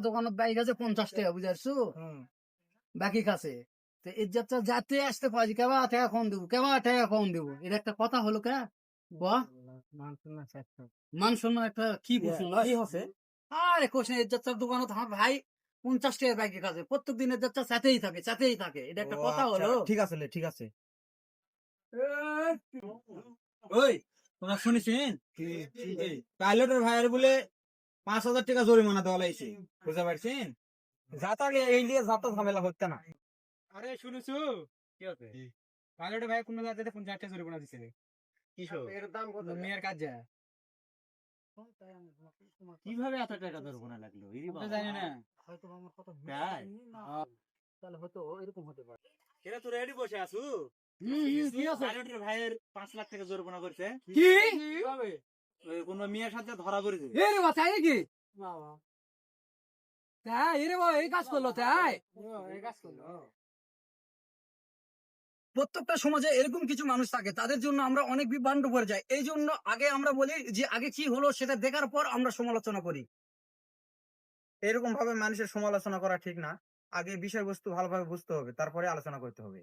দোকানত বাইক আছে 50 টাকা বুঝাইছো বাকি কাছে তো এর যাত্রা যাতে আসতে পারি কেবা টাকা কম দেবো এটা একটা কথা হলো কে বাহ মান সম্মান একটা কি বুঝুন কি হচ্ছে আরে কোশ্চেন এর যাত্রার দোকানত আমার ভাই 50 টাকা বাইকের কাছে প্রত্যেক দিনের যাত্রা সাথেই থাকে এটা একটা কথা হলো ঠিক আছে ঠিক আছে। ওই তোমরা শুনেছেন পাইলটের ভাইয়ের বলে 5,000 টাকা জরিমানা দেওয়া লাগছে, বুঝতে পারছেন? যাতা এই নিয়ে যাতা ঝামেলা হচ্ছে না। আরে শুনেছো কি হচ্ছে পাইলটের ভাই কোন জায়গাতে 50 টাকা জরিমানা দিছে কিসো এর দাম কত মেয়ের কাজ যা কিভাবে এত টাকা জরিমানা লাগলো জানি না হয়তো আমার কথা তাই? তাহলে হয়তো এরকম হতে পারে এরা তো রেডি বসে আছো কি আছে পাইলটের ভাইয়ের 5 লাখ টাকা জরিমানা করছে কি কিভাবে ওই কোন মেয়ের সাথে ধরা পড়েছে এ রে বাবা তাই নাকি তাই এ রে বাবা এই কাজ করলো তাই এই কাজ করলো প্রত্যেকটা সমাজে এরকম কিছু মানুষ থাকে তাদের জন্য আমরা অনেক বিভ্রান্ত পড়ে যাই এই জন্য আগে আমরা বলি যে আগে কি হলো সেটা দেখার পর আমরা সমালোচনা করি এরকম ভাবে মানুষের সমালোচনা করা ঠিক না। আগে বিষয়বস্তু ভালোভাবে বুঝতে হবে, তারপরে আলোচনা করতে হবে।